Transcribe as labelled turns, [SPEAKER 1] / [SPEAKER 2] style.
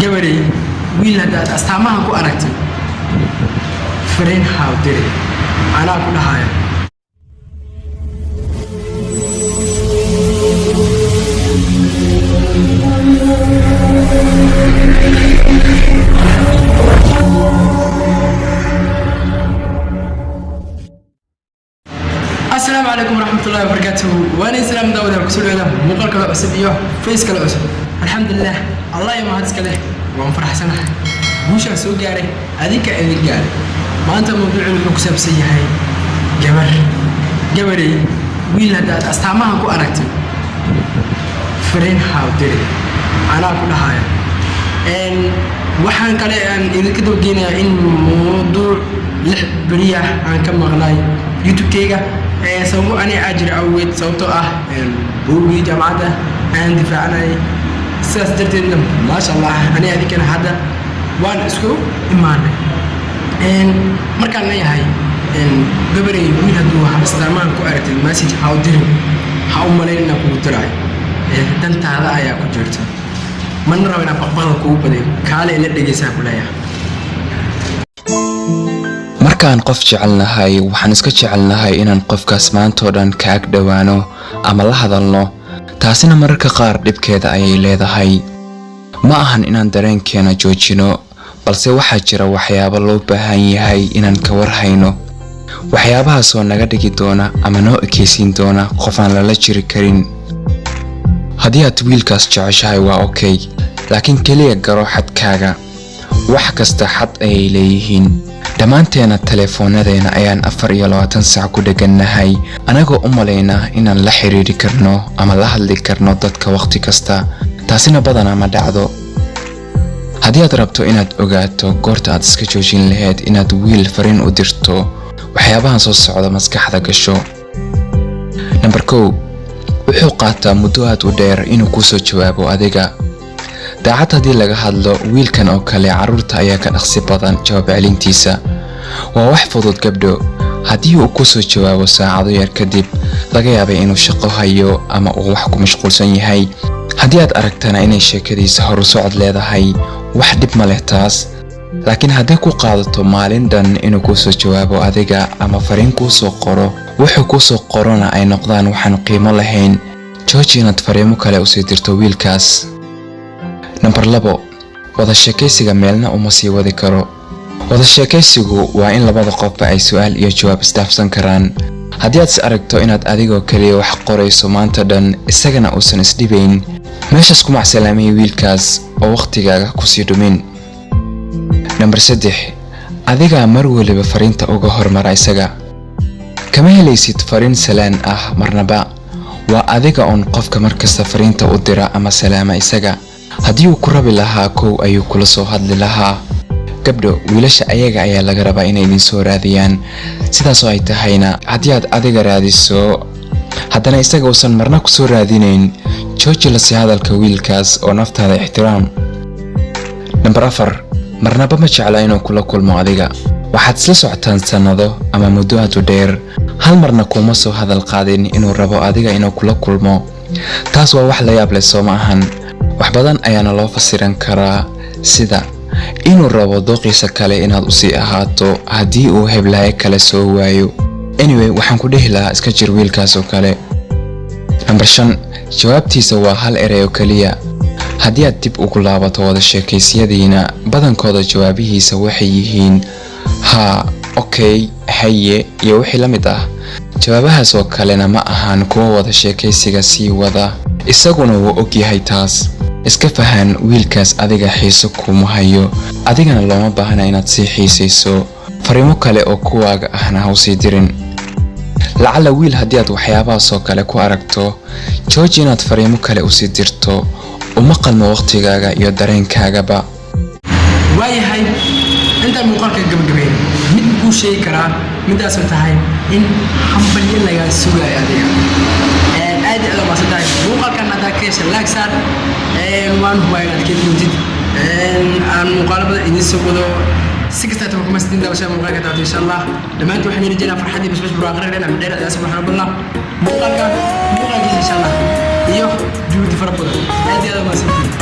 [SPEAKER 1] gabarey wiil hadaad astaamaha ku aragtay fariin haw diri anaa ku dhahayo السلام عليكم ورحمة الله وبركاته. وأنا سلام داود الكسول هذا مقال كلا أسد إياه فيس كلا أسد. الحمد لله الله يوم هذا كله ومفرح سنة. مش هسوق جاري هذيك اللي جاري. ما أنت موضوع المكسب سيء هاي. جبري ويل هذا أستعملها كو أركتب. فرين حاضري أنا أقول هاي. إن وحن كله إن إذا كده جينا إن موضوع بريح عن كم مغلاي يوتيوب كيجا. سووا أنا أجر أود صوته بوجي جماعته عند دفاعنا سأسترد ما شاء الله أنا هذيك أنا هذا وأنا أسكو إيمانه إن مركان لي هاي إن قبري وين هدوه استعمال كوارت المسج حاضرين حاول مالنا كوتراي تنت هذا أيا كوجرت من رأينا بقبل كوبدي كالي ندري ساكولايا
[SPEAKER 2] markaan qof jecelnahay waxaan iska jecelnahay inaan qofkaas maanta oo dhan ka ag dhawaano ama la hadalno taasina mararka qaar dhibkeeda ayay leedahay ma ahan inaan dareenkeena joojino balse waxaa jira waxyaabo loo baahan yahay inaan ka warhayno waxyaabahaas oo naga dhigi doona ama noo ekeysiin doona qof aan lala jiri karin haddii aad wiilkaas jeceshahay waa okay laakiin kaliya garo xadkaaga wax kasta xad ayay leeyihiin dhammaanteena teleefoonadeena ayaan 24 saac ku dheganahay anagoo u maleynaa inaan la xiriiri karno ama la hadli karno dadka waqti kasta taasina badanaa ma dhacdo haddii aad rabto inaad ogaato goorta aad iska joojin lahayd inaad wiil fariin u dirto waxyaabahan soo socda maskaxda gasho number 1 wuxuu qaataa muddo aad u dheer inuu ku soo jawaabo adiga daacad haddii laga hadlo wiilkan oo kale caruurta ayaa ka dhaqsi badan jawaab celintiisa waa wax fudud gabdho haddii uu ku soo jawaabo saacado yar kadib laga yaabay inuu shaqo hayo ama uu wax ku mashquulsan yahay haddii aad aragtana inay sheekadiisa horu socod leedahay wax dhib ma leh taas laakiin haddii ku qaadato maalin dhan inuu ku soo jawaabo adiga ama fariin ku soo qoro wuxuu ku soo qorona ay noqdaan waxaan qiimo lahayn jooji inaad fariimo kale u sii dirto wiilkaas number 2 wada sheekaysiga meelna uma sii wadi karo wada sheekaysigu waa in labada qofba ay su'aal iyo jawaab isdhaafsan karaan haddii aad is aragto inaad adigoo kaliya wax qorayso maanta dhan isagana uusan isdhibayn meeshaas ku macsalaamay wiilkaas oo waqtigaaga ku sii dhumin number 3 adiga mar waliba fariinta uga hormara isaga kama helaysid fariin salaan ah marnaba waa adiga on qofka markasta fariinta u dira ama salaama isaga haddii uu ku rabi lahaa kow ayuu kula soo hadli lahaa gabdho wiilasha ayaga ayaa laga rabaa inay idin soo raadiyaan sidaas oo ay tahayna haddii aad adiga raadiso haddana isaga uusan marna ku soo raadinayn jooji la sii hadalka wiilkaas oo naftaada ixtiraam number 4 marnaba ma jecla inuu kula kulmo adiga waxaad isla socotaan sanado ama muddo aad u dheer hal marna kuma soo hadal qaadin inuu rabo adiga inuu kula kulmo taas waa wax la yaab leh soo ma ahan wax badan ayaana loo fasiran karaa sida inuu rabo dooqiisa kale inaad u sii ahaato haddii uu heblaaye kale soo waayo anyway waxaan ku dhihi lahaa iska jir wiilkaas oo kale number 5 jawaabtiisa waa hal eray oo kaliya haddii aad dib ugu laabato wada sheekaysiyadiina badankooda jawaabihiisa waxay yihiin haa okay haye iyo wixii la mid ah jawaabahaas oo kalena ma ahan kuwa wada sheekaysiga sii wada isaguna wuu og yahay taas iska fahan wiilkaas adiga xiiso kuma hayo adigana looma baahna inaad sii xiisayso fariimo kale oo kuwaaga ahna ha u sii dirin lacala wiil haddii aad waxyaabahaas oo kale ku aragto jooji inaad fariimo kale u sii dirto uma qalmo waqtigaaga iyo dareenkaagaba
[SPEAKER 1] waayahay intaan muuqaalka gabagabeyn mid kuu sheegi karaa midaasoo tahay in hambalyo lagaa sugayo adiga aad aad ma saddex muuqaalkan hadda ka hesha like saar waan hubayn aad ka doontid aan muuqaalada idin soo wado si kasta ta kuma sidin daawasha muuqaalka taabto insha Allah dhamaantii waxaan rajaynayaa farxadii bisbash buraaqare dheer ama dheer aad subhanallaah muuqaalka insha Allah iyo juhdi fara badan aad aad ma saddex